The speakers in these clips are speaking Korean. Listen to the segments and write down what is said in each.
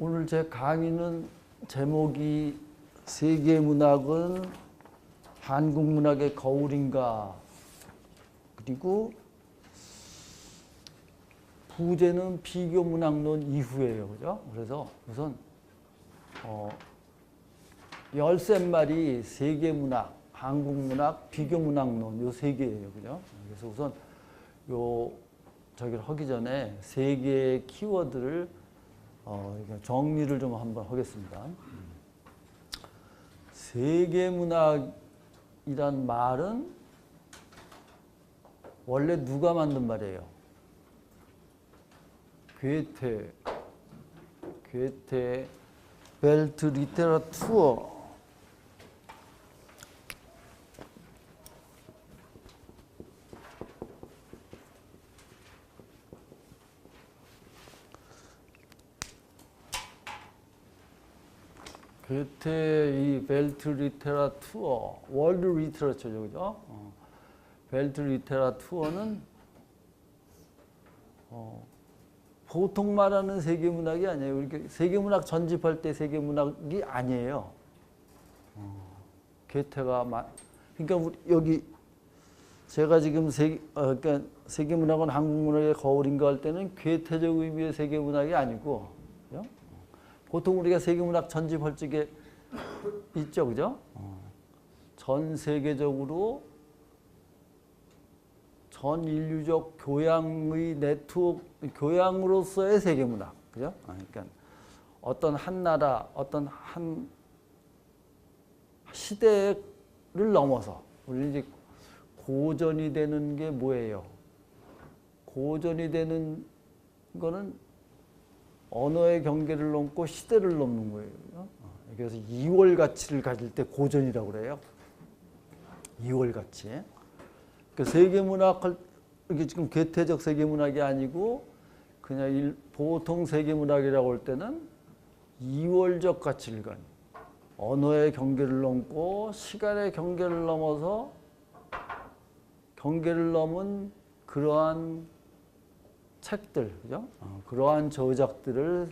오늘 제 강의는 제목이 세계문학은 한국문학의 거울인가, 그리고 부제는 비교문학론 이후예요. 그죠? 그래서 우선 13마리 세계문학, 한국문학, 비교문학론 요 세 개예요. 그죠? 그래서 우선 저기를 하기 전에 세 개의 키워드를 정리를 좀 한번 하겠습니다. 세계문학이란 말은 원래 누가 만든 말이에요? 괴테 벨트 리테라투어. 괴테의 이 벨트 리테라투어, 월드 리테러처죠, 그죠? 벨트 리테라투어는 보통 말하는 세계문학이 아니에요. 이렇게 세계문학 전집할 때 세계문학이 아니에요. 괴테가 그러니까 우리 여기 제가 지금 그러니까 세계문학은 한국문학의 거울인가 할 때는 괴테적 의미의 세계문학이 아니고, 그죠? 보통 우리가 세계문학 전집할 적에 있죠, 그죠? 전 세계적으로 전 인류적 교양의 네트워크, 교양으로서의 세계문학, 그죠? 그러니까 어떤 한 나라, 어떤 한 시대를 넘어서 우리 이제 고전이 되는 게 뭐예요? 고전이 되는 거는 언어의 경계를 넘고 시대를 넘는 거예요. 그래서 이월 가치를 가질 때 고전이라고 그래요. 이월 가치. 그 세계문학, 이게 지금 괴테적 세계문학이 아니고 그냥 보통 세계문학이라고 할 때는 이월적 가치를 가진, 언어의 경계를 넘고 시간의 경계를 넘어서 경계를 넘은 그러한 책들, 그죠? 그러한 저작들을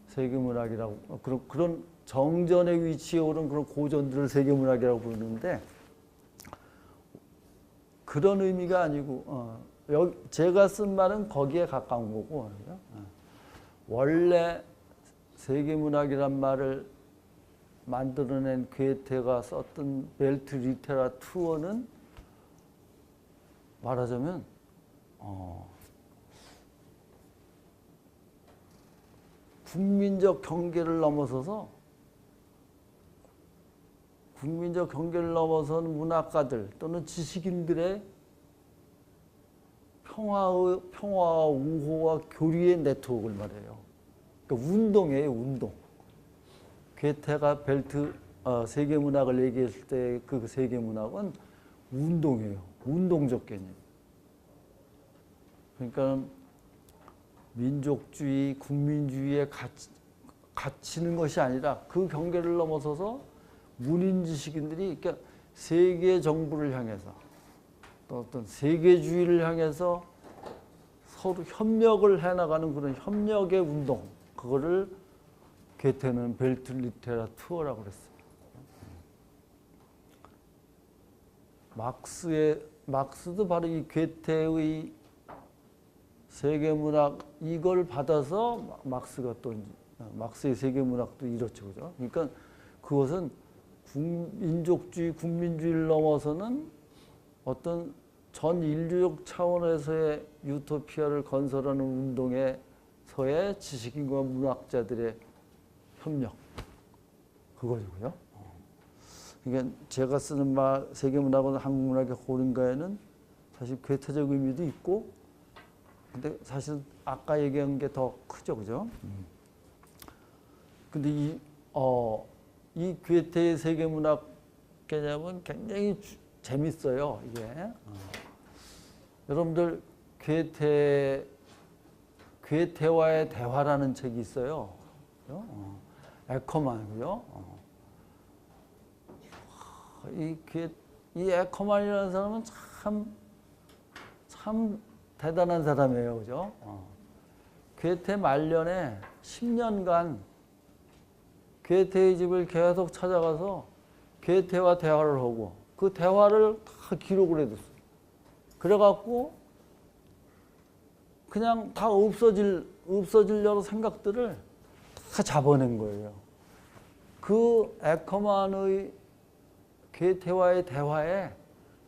세계문학이라고, 그런 정전의 위치에 오른 그런 고전들을 세계문학이라고 부르는데, 그런 의미가 아니고, 제가 쓴 말은 거기에 가까운 거고, 그죠? 원래 세계문학이란 말을 만들어낸 괴테가 썼던 벨트 리테라투어는 말하자면 국민적 경계를 넘어서서 국민적 경계를 넘어선 문학가들 또는 지식인들의 평화와 우호와 교류의 네트워크를 말해요. 그러니까 운동이에요, 운동. 괴테가 벨트 세계문학을 얘기했을 때 그 세계문학은 운동이에요. 운동적 개념. 그러니까 민족주의, 국민주의에 갇히는 것이 아니라 그 경계를 넘어서서 문인 지식인들이 그러니까 세계 정부를 향해서 또 어떤 세계주의를 향해서 서로 협력을 해나가는 그런 협력의 운동, 그거를 괴테는 벨트 리테라투어라고 그랬어요. 막스도 바로 이 괴테의 세계문학 이걸 받아서 막스가 또 막스의 세계문학도 이렇죠, 그죠? 그러니까 그것은 민족주의, 국민주의를 넘어서는 어떤 전 인류적 차원에서의 유토피아를 건설하는 운동에서의 지식인과 문학자들의 협력, 그거고요. 그러니까 제가 쓰는 말 세계문학은 한국문학의 거울인가에는 사실 괴테적 의미도 있고, 근데 사실 아까 얘기한 게 더 크죠, 그죠? 근데 이 괴테의 세계문학 개념은 굉장히 재밌어요, 이게. 여러분들 괴테와의 대화라는 책이 있어요. 그죠? 에커만, 그죠? 이 에커만이라는 사람은 참 대단한 사람이에요, 그죠? 괴테 말년에 10년간 괴테의 집을 계속 찾아가서 괴테와 대화를 하고 그 대화를 다 기록을 해뒀어요. 그래갖고 그냥 다 없어지려는 생각들을 다 잡아낸 거예요. 그 에커만의 괴테와의 대화에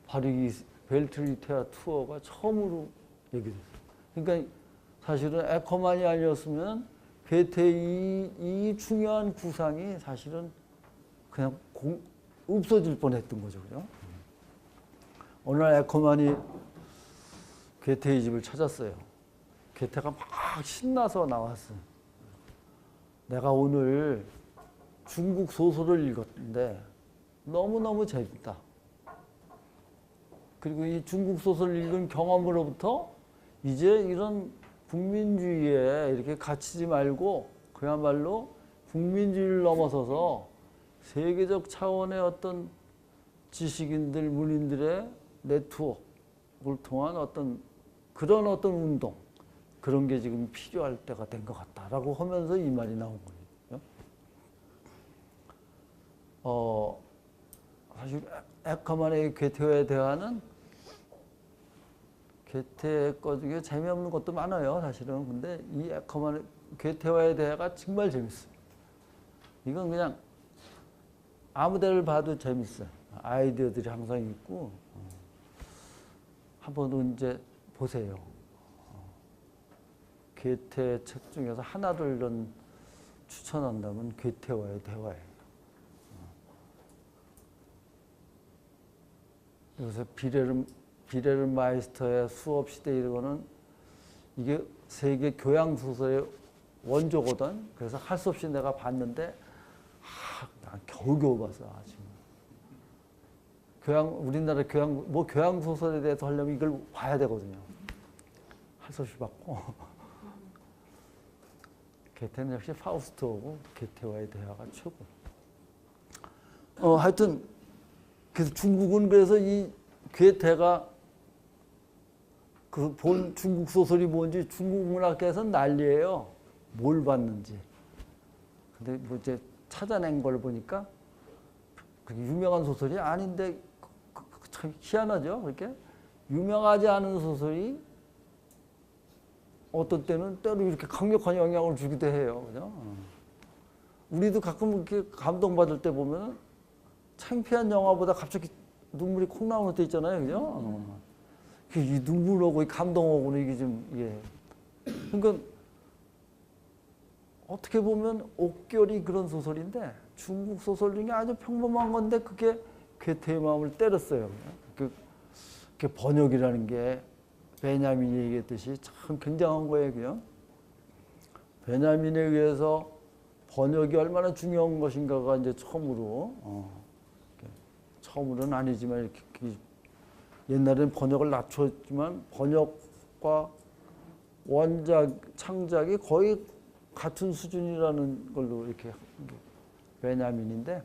바로 이 벨트리테아 투어가 처음으로 얘기됐어요. 그러니까 사실은 에커만이 아니었으면 괴테의 이 중요한 구상이 사실은 그냥 없어질 뻔했던 거죠. 그죠? 어느 날 에커만이 괴테의 집을 찾았어요. 괴테가 막 신나서 나왔어요. 내가 오늘 중국 소설을 읽었는데 너무너무 재밌다. 그리고 이 중국 소설을 읽은 경험으로부터 이제 이런 국민주의에 이렇게 갇히지 말고 그야말로 국민주의를 넘어서서 세계적 차원의 어떤 지식인들, 문인들의 네트워크를 통한 그런 어떤 운동, 그런 게 지금 필요할 때가 된 것 같다라고 하면서 이 말이 나온 거예요. 사실 에커만의 괴테와의 대화는 괴테 거 중에 재미없는 것도 많아요, 사실은. 근데 이 에커만의 괴테와의 대화가 정말 재밌어요. 이건 그냥 아무 데를 봐도 재밌어요. 아이디어들이 항상 있고. 한번 이제 보세요. 괴테 책 중에서 하나를 추천한다면 괴테와의 대화예요. 요새 비레른 마이스터의 수업 시대 이런 거는 이게 세계 교양 소설의 원조거든. 그래서 할 수 없이 내가 봤는데 난 겨우겨우 봤어 지금. 우리나라 교양 소설에 대해서 하려면 이걸 봐야 되거든요. 할 수 없이 봤고. 괴테는 역시 파우스트하고 괴테와의 대화가 최고. 하여튼 그래서 중국은 그래서 이 괴테가 그 본 중국 소설이 뭔지 중국 문학계에서는 난리예요. 뭘 봤는지. 근데 뭐 이제 찾아낸 걸 보니까 그게 유명한 소설이 아닌데 참 희한하죠. 그렇게 유명하지 않은 소설이 어떤 때는 때로 이렇게 강력한 영향을 주기도 해요. 그죠? 우리도 가끔 이렇게 감동받을 때 보면 창피한 영화보다 갑자기 눈물이 콩 나오는 때 있잖아요. 그죠? 이 눈물하고 이 감동하고는 이게 좀, 예. 그러니까 어떻게 보면 옥결이 그런 소설인데 중국 소설 중에 아주 평범한 건데 그게 괴테의 마음을 때렸어요. 그 번역이라는 게 베냐민이 얘기했듯이 참 굉장한 거예요. 그냥 베냐민에 의해서 번역이 얼마나 중요한 것인가가 이제 처음으로는 아니지만 이렇게 옛날에는 번역을 낮췄지만 번역과 원작, 창작이 거의 같은 수준이라는 걸로 이렇게 베냐민인데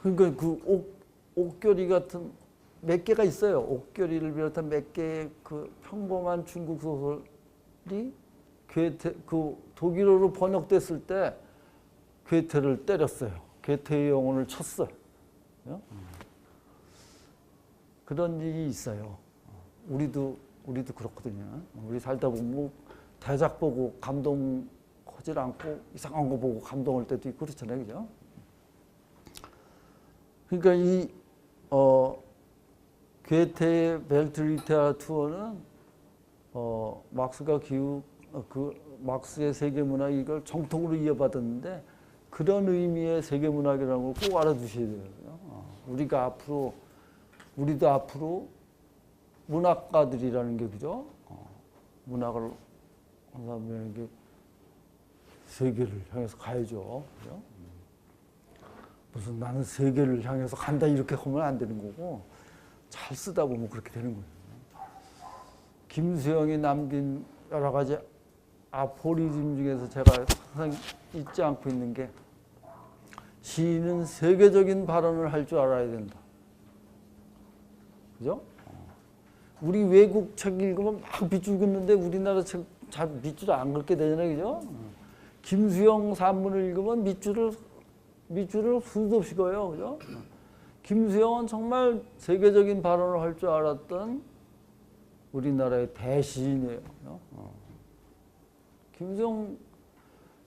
그러니까 그 옥결이 같은 몇 개가 있어요. 옥결이를 비롯한 몇 개의 그 평범한 중국 소설이 그 독일어로 번역됐을 때 괴테를 때렸어요. 괴테의 영혼을 쳤어요. 그런 일이 있어요. 우리도 그렇거든요. 우리 살다 보면 뭐 대작 보고 감동하지 않고 이상한 거 보고 감동할 때도 있고 그렇잖아요. 그죠? 그러니까 이 괴테의 벨트리테아 투어는 막스의 세계문학 이걸 정통으로 이어받았는데 그런 의미의 세계문학이라는 걸 꼭 알아두셔야 돼요. 우리도 앞으로 문학가들이라는 게 그죠? 문학을 하면 이게 세계를 향해서 가야죠. 그죠? 무슨 나는 세계를 향해서 간다 이렇게 하면 안 되는 거고 잘 쓰다 보면 그렇게 되는 거예요. 김수영이 남긴 여러 가지 아포리즘 중에서 제가 항상 잊지 않고 있는 게 시인은 세계적인 발언을 할 줄 알아야 된다. 그죠? 우리 외국 책 읽으면 막 비추겠는데 우리나라 책 잘 밑줄 안 긋게 되잖아요, 그죠? 김수영 산문을 읽으면 밑줄을 수도 없이 그어요, 그죠? 김수영은 정말 세계적인 발언을 할 줄 알았던 우리나라의 대시인이에요. 김수영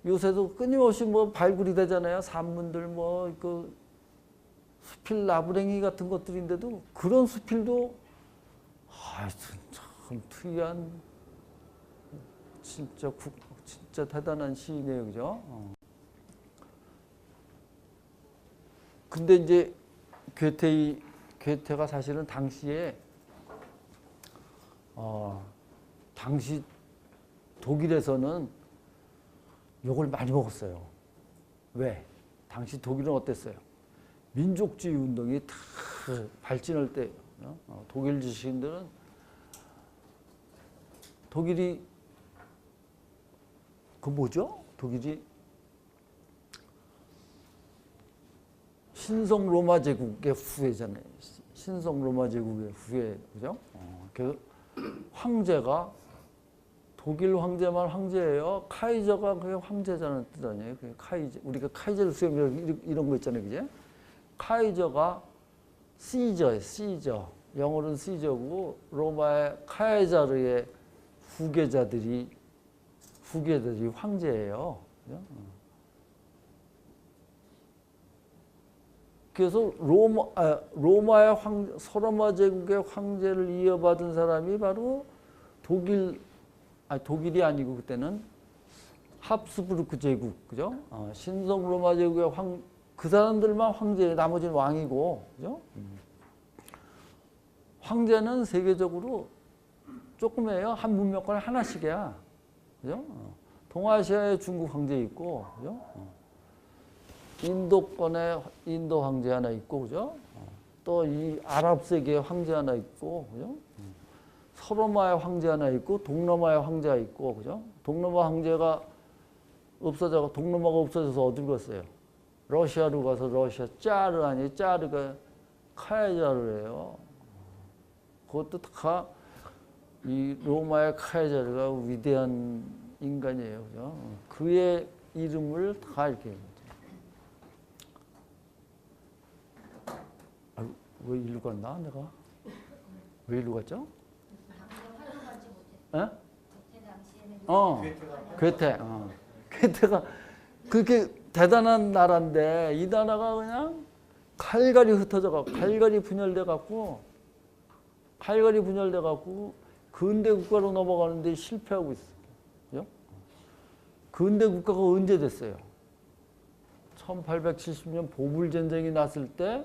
요새도 끊임없이 뭐 발굴이 되잖아요. 산문들 뭐 그 수필 나부랭이 같은 것들인데도 그런 수필도 하여튼 참 특이한 진짜 대단한 시인이에요, 그죠? 근데 이제 괴테가 사실은 당시에 당시 독일에서는 욕을 많이 먹었어요. 왜? 당시 독일은 어땠어요? 민족주의 운동이 다 발진할 때 독일 지식인들은 독일이 그 뭐죠? 독일이 신성 로마 제국의 후예잖아요. 신성 로마 제국의 후예, 그죠? 그 황제가 독일 황제만 황제예요. 카이저가 그게 황제자는 뜻 아니에요. 그게 카이저, 우리가 카이저를 수염 이런 거 있잖아요, 그제? 카이저가 시저예요, 시저. 영어로는 시저고 로마의 카이자르의 후계자들이 황제예요. 그죠? 그래서 로마의 서로마 제국의 황제를 이어받은 사람이 바로 독일이 아니고 그때는 합스부르크 제국, 그죠? 신성 로마 제국의 그 사람들만 황제예요. 나머지는 왕이고, 그죠? 황제는 세계적으로 조금이에요. 한 문명권에 하나씩이야, 그죠? 동아시아에 중국 황제 있고, 그죠? 인도권에 인도 황제 하나 있고, 그죠? 또 이 아랍 세계에 황제 하나 있고, 그죠? 서로마의 황제 하나 있고, 동로마의 황제가 있고, 그죠? 동로마 황제가 동로마가 없어져서 어디로 갔어요? 러시아로 가서 러시아 짜르 아니에요? 짜르가 카이자르예요. 그것도 다 이 로마의 카이자르가 위대한 인간이에요, 그죠? 그의 이름을 다 이렇게. 왜 일로 갔나 내가? 왜 일로 갔죠? 에? 괴테. 괴테가 그렇게 대단한 나라인데 이 나라가 그냥 칼갈이 흩어져 갖고 칼갈이 분열돼 갖고 근대 국가로 넘어가는데 실패하고 있어요. 근대 국가가 언제 됐어요? 1870년 보불전쟁이 났을 때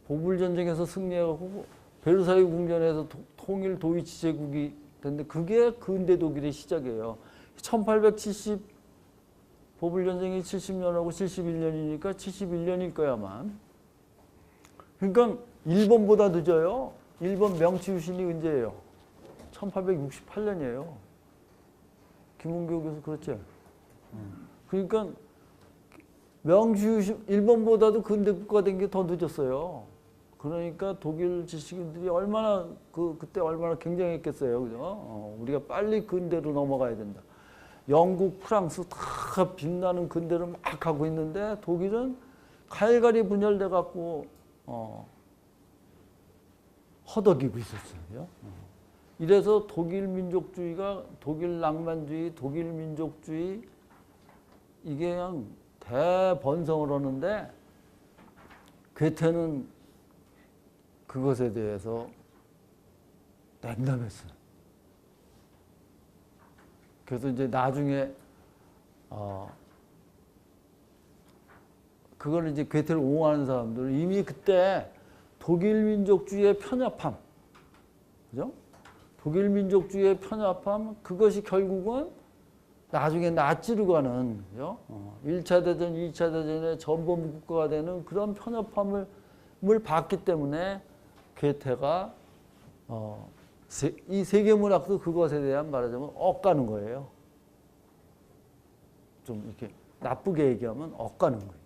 보불전쟁에서 승리해갖고 베르사유 궁전에서 통일 도이치 제국이 됐는데 그게 근대 독일의 시작이에요. 1870 보불전쟁이 70년하고 71년이니까 71년일 거야만. 그러니까 일본보다 늦어요. 일본 명치유신이 언제예요? 1868년이에요. 김은교께서 그렇죠. 그러니까 명치유신 일본보다도 근대 국가 된 게 더 늦었어요. 그러니까 독일 지식인들이 얼마나 그때 얼마나 굉장했겠어요, 그죠? 우리가 빨리 근대로 넘어가야 된다. 영국, 프랑스 다 빛나는 근대를 막 하고 있는데 독일은 칼갈이 분열돼 갖고 허덕이고 있었어요. 이래서 독일 민족주의가 독일 낭만주의, 독일 민족주의 이게 그냥 대번성을 하는데 괴테는 그것에 대해서 냉담했어요. 그래서 이제 나중에 그걸 이제 괴테를 옹호하는 사람들은 이미 그때 독일 민족주의의 편협함, 그죠? 독일 민족주의의 편협함, 그것이 결국은 나중에 나치로 가는, 그죠? 1차 대전, 2차 대전의 전범 국가가 되는 그런 편협함을 봤기 때문에 괴테가 이 세계문학도 그것에 대한 말하자면 억가는 거예요. 좀 이렇게 나쁘게 얘기하면 억가는 거예요.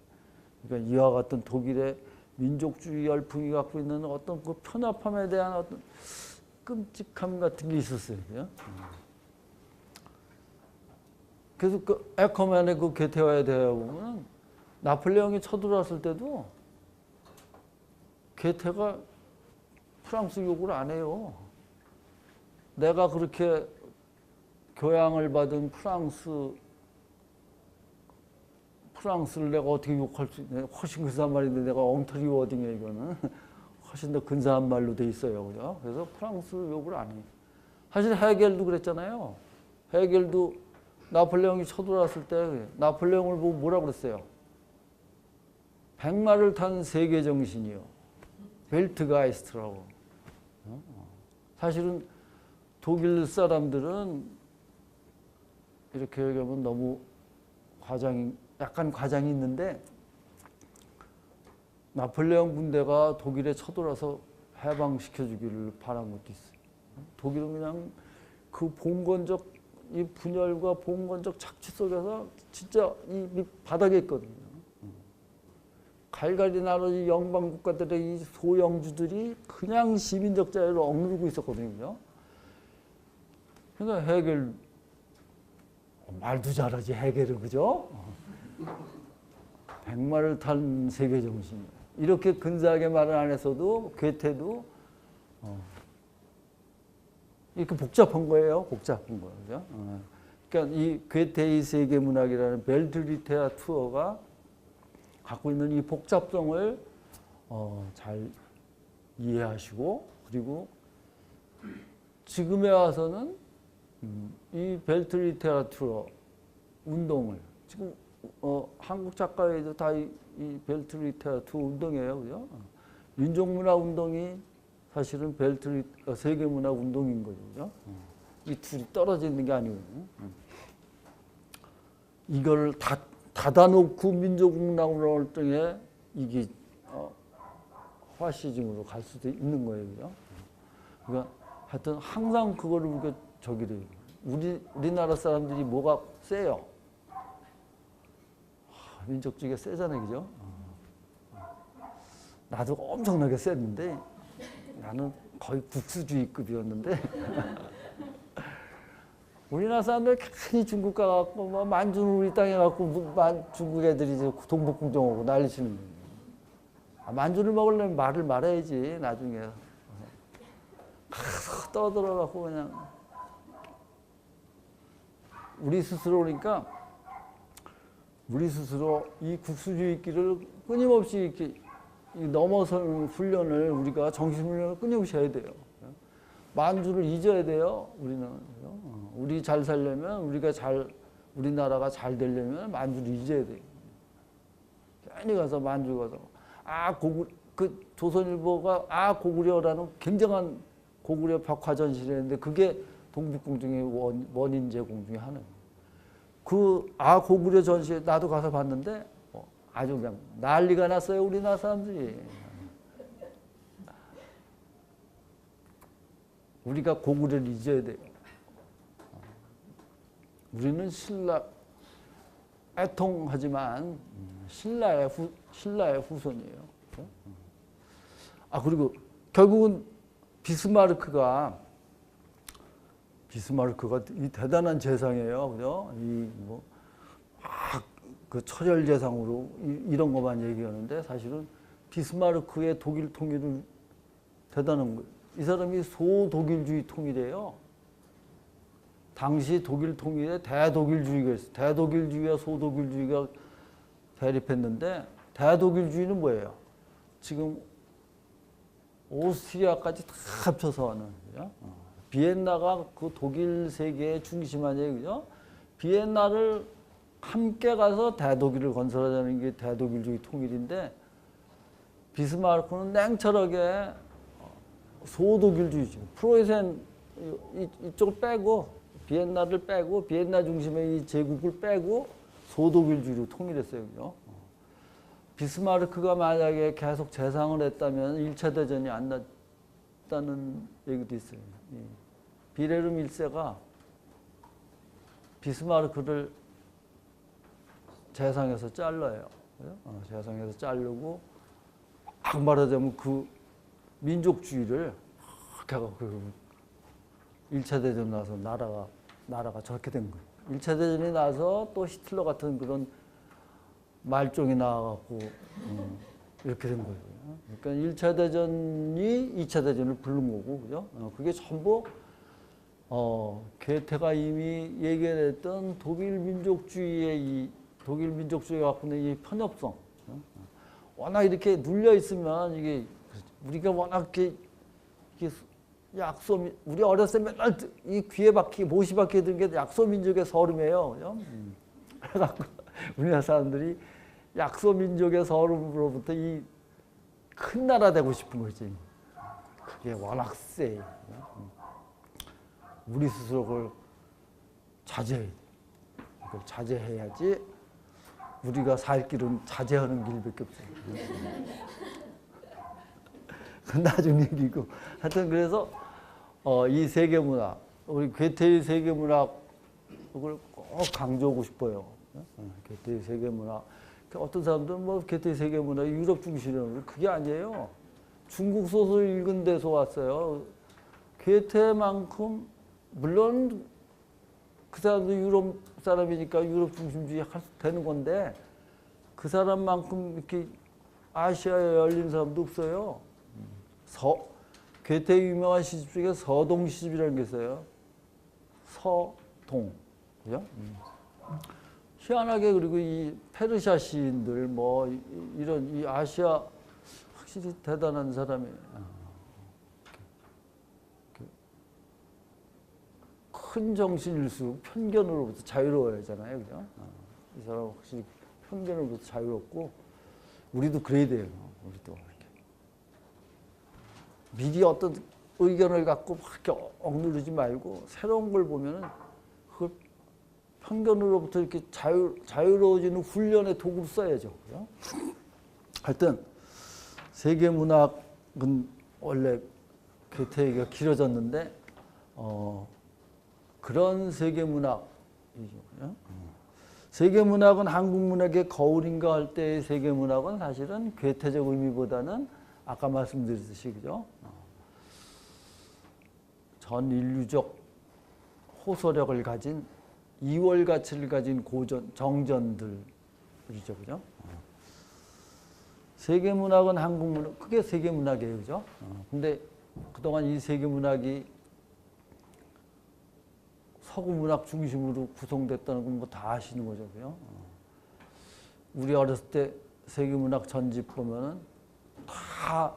그러니까 이와 같은 독일의 민족주의 열풍이 갖고 있는 어떤 그 편협함에 대한 어떤 끔찍함 같은 게 있었어요. 그래서 그 에커맨의 그 괴테와의 대화 보면 나폴레옹이 쳐들어왔을 때도 괴테가 프랑스 욕을 안 해요. 내가 그렇게 교양을 받은 프랑스를 내가 어떻게 욕할 수 있냐. 훨씬 근사한 말인데 내가 엉터리 워딩이에요, 이거는. 훨씬 더 근사한 말로 돼 있어요. 그죠? 그래서 프랑스 욕을 안 해요. 사실 헤겔도 그랬잖아요. 헤겔도 나폴레옹이 쳐들어왔을 때 나폴레옹을 보고 뭐라고 그랬어요? 백마를 탄 세계 정신이요. 벨트가이스트라고. 사실은 독일 사람들은 이렇게 얘기하면 너무 약간 과장이 있는데 나폴레옹 군대가 독일에 쳐들어와서 해방시켜주기를 바란 것도 있어요. 독일은 그냥 그 봉건적 이 분열과 봉건적 착취 속에서 진짜 이 바닥에 있거든요. 갈갈이 나눠진 영방 국가들의 이 소영주들이 그냥 시민적 자유를 억누르고 있었거든요. 그러니까 헤겔 말도 잘하지 헤겔은 그죠? 백마를 탄 세계 정신. 이렇게 근사하게 말을 안 했어도 괴테도 이렇게 복잡한 거예요. 복잡한 거예요. 그죠? 그러니까 이 괴테의 세계 문학이라는 벨트리테아투어가 갖고 있는 이 복잡성을 잘 이해하시고 그리고 지금에 와서는 이 벨트리테아투어 운동을 지금 한국 작가에도 다 이 벨트리테아투어 운동이에요, 그죠? 민족문화 운동이 사실은 세계문화 운동인 거죠, 그죠? 이 둘이 떨어져 있는 게 아니거든요. 이걸 닫아놓고 민족문화 활동에 이게 화시즘으로 갈 수도 있는 거예요, 그죠? 그러니까 하여튼 항상 그거를 우리가 저기래요. 우리나라 사람들이 뭐가 세요? 민족주의가 세잖아요, 그죠? 나도 엄청나게 셌는데 나는 거의 국수주의급이었는데 우리나라 사람들 괜히 중국 가갖고 뭐 만주는 우리 땅에 갖고 중국 애들이 이제 동북공정하고 난리치는 거예요. 만주를 먹으려면 말을 말해야지 나중에. 떠들어갖고 그냥 우리 스스로니까 우리 스스로 이 국수주의 길을 끊임없이 이렇게 넘어서는 훈련을 우리가 정신훈련을 끊임없이 해야 돼요. 만주를 잊어야 돼요. 우리는 우리 잘 살려면 우리나라가 잘 되려면 만주를 잊어야 돼요. 괜히 가서 만주 가서 그 조선일보가 고구려라는 굉장한 고구려 벽화전시를 했는데 그게 동북공정의 원인 제공 중에 하나예요. 그 고구려 전시에 나도 가서 봤는데 아주 그냥 난리가 났어요. 우리나라 사람들이. 우리가 고구려를 잊어야 돼요. 우리는 애통하지만 신라의 후손이에요. 그리고 결국은 비스마르크가 이 대단한 재상이에요, 그죠? 그 처절재상으로 이런 것만 얘기하는데 사실은 비스마르크의 독일 통일은 대단한 거예요. 이 사람이 소독일주의 통일이에요. 당시 독일 통일에 대독일주의가 있어요. 대독일주의와 소독일주의가 대립했는데 대독일주의는 뭐예요? 지금 오스트리아까지 다 합쳐서 하는 거죠. 비엔나가 그 독일 세계의 중심 아니에요, 그죠? 비엔나를 함께 가서 대독일을 건설하자는 게 대독일주의 통일인데 비스마르크는 냉철하게 소독일주의죠. 프로이센 이쪽을 빼고 비엔나를 빼고 비엔나 중심의 이 제국을 빼고 소독일주의로 통일했어요, 그죠? 비스마르크가 만약에 계속 재상을 했다면 1차 대전이 안 났다는 얘기도 있어요. 비레름 1세가 비스마르크를 재상에서 잘라요. 재상에서 자르고 막 말하자면 그 민족주의를 해갖고 1차 대전 나서 나라가 나라가 저렇게 된 거예요. 1차 대전이 나서 또 히틀러 같은 그런 말종이 나와갖고 이렇게 된 거예요. 그러니까 1차 대전이 2차 대전을 부른 거고, 그죠? 그게 전부 괴테가 이미 예견했던 독일 민족주의의 갖고 있는 이 편협성. 워낙 이렇게 눌려 있으면 이게 우리가 워낙 이렇게 약소, 우리 어렸을 때 맨날 이 귀에 박히게, 못이 박히게 든 게 약소 민족의 서름이에요. 그죠? 그래갖고 우리나라 사람들이 약소 민족의 서름으로부터 이 큰 나라 되고 싶은 거지. 그게 워낙 세. 우리 스스로 그걸 자제해야 돼. 그걸 자제해야지 우리가 살 길은 자제하는 길밖에 없어요. 그건 나중 얘기고. 하여튼 그래서 이 세계문학, 우리 괴테의 세계문학을 꼭 강조하고 싶어요. 괴테의 세계문학. 어떤 사람들은 뭐 괴테의 세계문학이 유럽 중심이라는 그게 아니에요. 중국 소설 읽은 데서 왔어요. 괴테만큼 물론 그 사람도 유럽 사람이니까 유럽 중심주의 되는 건데 그 사람만큼 이렇게 아시아에 열린 사람도 없어요. 괴테의 유명한 시집 중에 서동 시집이라는 게 있어요. 서동, 그죠? 희한하게 그리고 이 페르시아 시인들 뭐 이런 이 아시아 확실히 대단한 사람이에요. 큰 정신일수록 편견으로부터 자유로워야 하잖아요, 그죠? 이 사람 확실히 편견으로부터 자유롭고 우리도 그래야 돼요. 우리도 이렇게 미리 어떤 의견을 갖고 막 이렇게 억누르지 말고 새로운 걸 보면은 그걸 편견으로부터 이렇게 자유로워지는 훈련의 도구로 써야죠. 그죠? 하여튼 세계문학은 원래 괴테 얘기가 길어졌는데 그런 세계문학이죠. 그죠? 세계문학은 한국문학의 거울인가 할 때의 세계문학은 사실은 괴테적 의미보다는 아까 말씀드렸듯이 그죠? 전 인류적 호소력을 가진 이월 가치를 가진 정전들이죠, 그죠? 세계문학은 한국문학, 그게 세계문학이에요, 그죠? 근데 그동안 이 세계문학이 서구문학 중심으로 구성됐다는 건 뭐 다 아시는 거죠, 그죠? 우리 어렸을 때 세계문학 전집 보면은 다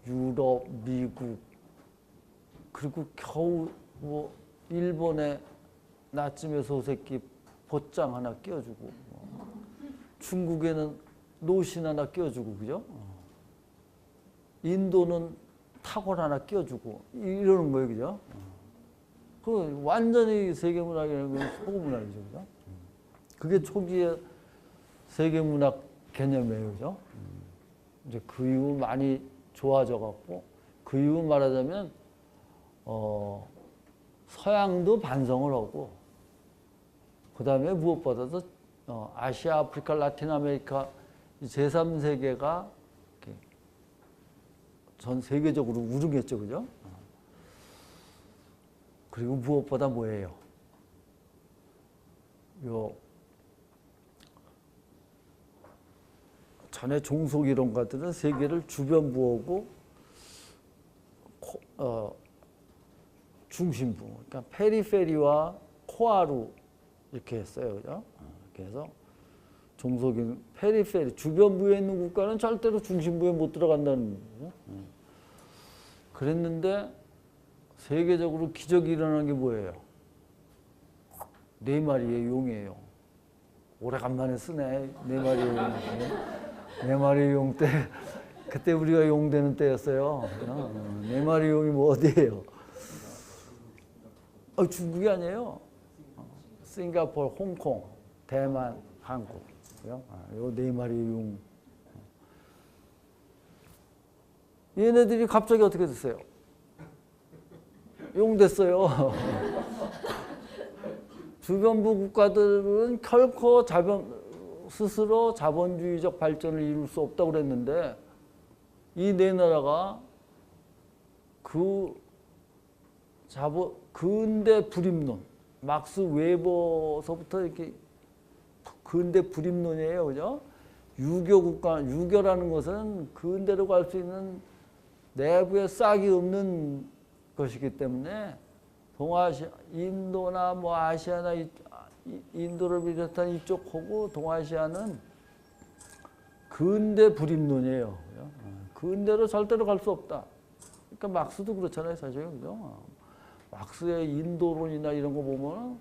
유럽, 미국, 그리고 겨우 뭐 일본의 나침의 소새끼 보장 하나 끼워주고 중국에는 노신 하나 끼워주고 그죠? 인도는 탁월 하나 끼워주고 이러는 거예요, 그죠? 그 완전히 세계문학이라는 건 서구문학이죠, 그죠? 그게 초기의 세계문학 개념이에요, 그죠? 이제 그 이후 많이 좋아져 갖고 그 이후 말하자면 서양도 반성을 하고 그 다음에 무엇보다도 아시아, 아프리카, 라틴 아메리카 제3세계가 전 세계적으로 우승했죠, 그죠? 그리고 무엇보다 뭐예요? 전에 종속 이론가들은 세계를 주변부하고 중심부, 그러니까 페리페리와 코아로 이렇게 했어요, 그죠? 그래서 종속인 페리페리 주변부에 있는 국가는 절대로 중심부에 못 들어간다는 거죠. 그랬는데 세계적으로 기적이 일어난 게 뭐예요? 네 마리의 용이에요. 오래간만에 쓰네. 네 마리의 용. 네 마리의 용 때 그때 우리가 용 되는 때였어요. 네 마리의 용이 뭐 어디예요? 중국이 아니에요. 싱가포르, 홍콩, 대만, 한국. 요 네 마리의 용. 얘네들이 갑자기 어떻게 됐어요? 용 됐어요. 주변부 국가들은 결코 스스로 자본주의적 발전을 이룰 수 없다고 그랬는데 이 네 나라가 근대 불임론, 막스 웨버서부터 이렇게 근대 불입론이에요, 그죠? 유교 국가, 유교라는 것은 근대로 갈 수 있는 내부에 싹이 없는 것이기 때문에 동아시아, 인도나 뭐 아시아나 인도를 비롯한 이쪽하고 동아시아는 근대 불입론이에요. 근대로 절대로 갈 수 없다. 그러니까 막스도 그렇잖아요, 사실. 그죠? 막스의 인도론이나 이런 거 보면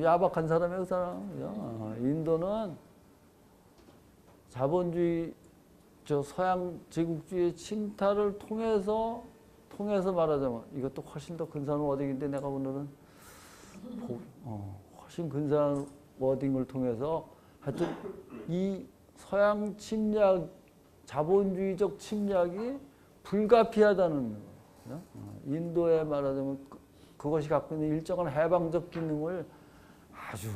야박한 사람이에요, 그 사람. 그죠? 인도는 자본주의, 저 서양 제국주의 침탈을 통해서 말하자면 이것도 훨씬 더 근사한 워딩인데 내가 오늘은 훨씬 근사한 워딩을 통해서 하여튼 이 서양 침략, 자본주의적 침략이 불가피하다는 거예요. 인도에 말하자면 그것이 갖고 있는 일정한 해방적 기능을 아주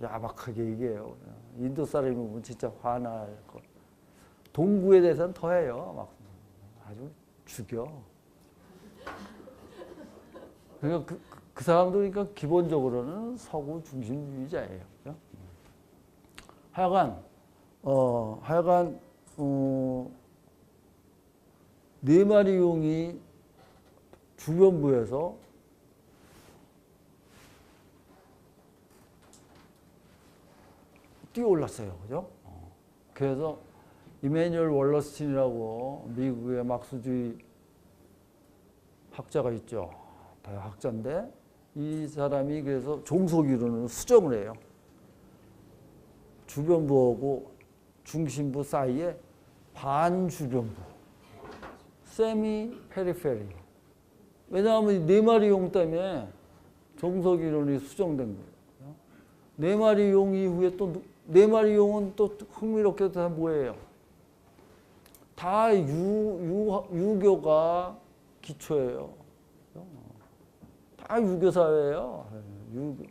야박하게 얘기해요. 인도 사람이 보면 진짜 화날 것. 동구에 대해서는 더해요. 막 아주 죽여. 그러니까 그 사람도 그러니까 기본적으로는 서구 중심주의자예요. 그죠? 하여간 네 마리 용이 주변부에서 뛰어올랐어요. 그죠? 그래서 이메뉴얼 월러스틴이라고 미국의 막스주의 학자가 있죠. 대학자인데 이 사람이 그래서 종속 이론을 수정을 해요. 주변부하고 중심부 사이에 반주변부, 세미 페리페리. 왜냐하면 네 마리 용 때문에 종속 이론이 수정된 거예요. 네 마리 용 이후에 또 네 마리 용은 또 흥미롭게도 다 뭐예요? 다 유교가 기초예요. 다 유교 사회예요. 유교.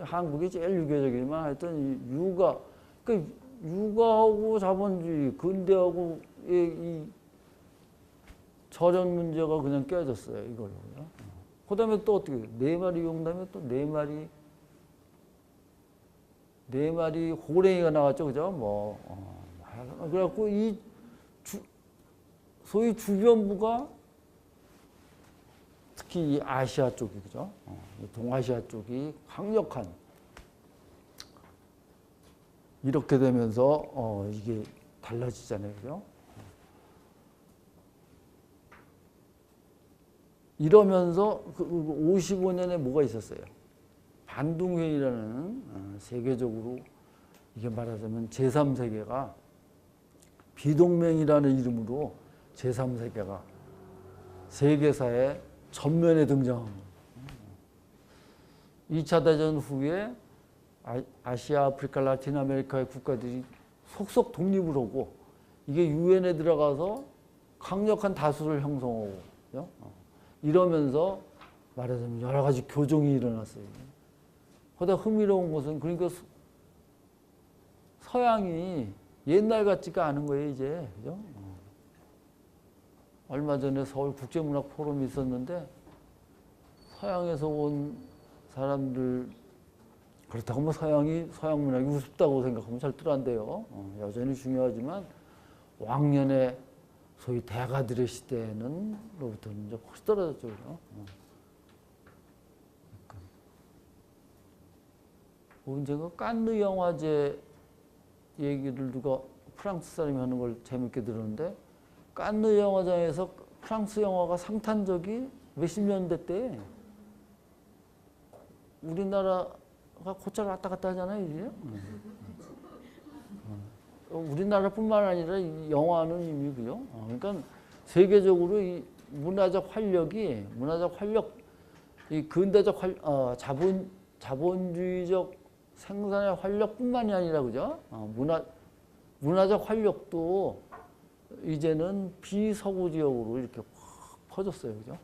한국이 제일 유교적이지만 하여튼 그러니까 육아하고 자본주의, 근대하고 이 저전 문제가 그냥 깨졌어요. 이걸로. 그 다음에 또 어떻게, 네 마리 용 다음에 또 네 마리 호랭이가 나왔죠. 그죠? 그래갖고 소위 주변부가 특히 이 아시아 쪽이, 그죠? 동아시아 쪽이 강력한, 이렇게 되면서 이게 달라지잖아요. 그죠? 이러면서 55년에 뭐가 있었어요? 반둥회의라는 세계적으로 이게 말하자면 제3세계가 비동맹이라는 이름으로 제3세계가 세계사의 전면에 등장합니다. 2차 대전 후에 아시아, 아프리카, 라틴 아메리카의 국가들이 속속 독립을 하고 이게 유엔에 들어가서 강력한 다수를 형성하고 이러면서 말하자면 여러 가지 교종이 일어났어요. 그러다 흥미로운 것은 그러니까 서양이 옛날 같지가 않은 거예요, 이제. 그죠? 얼마 전에 서울 국제문학 포럼이 있었는데 서양에서 온 사람들, 그렇다고 뭐 서양 문학이 우습다고 생각하면 절대로 안 돼요. 여전히 중요하지만 왕년의 소위 대가들의 시대는로부터는 이제 훨씬 떨어졌죠. 그죠? 언젠가 칸느 영화제 얘기를 누가 프랑스 사람이 하는 걸 재밌게 들었는데 칸느 영화장에서 프랑스 영화가 상탄적이 몇십 년대 때 우리나라가 곧잘 왔다 갔다 하잖아요, 이제. 우리나라뿐만 아니라 이 영화는 이미 그죠. 그러니까 세계적으로 이 문화적 활력, 이 근대적 자본주의적 생산의 활력뿐만이 아니라 그죠. 문화적 활력도 이제는 비서구 지역으로 이렇게 확 퍼졌어요, 그죠.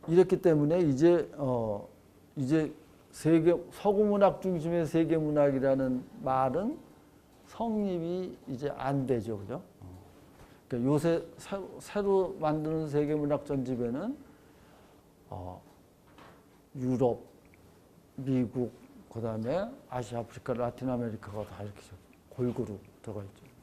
이렇기 때문에 이제 서구 문학 중심의 세계 문학이라는 말은 성립이 이제 안 되죠, 그죠? 그러니까 요새 새로 만드는 세계문학 전집에는 유럽, 미국, 그다음에 아시아, 아프리카, 라틴 아메리카가 다 이렇게 골고루 들어가 있죠.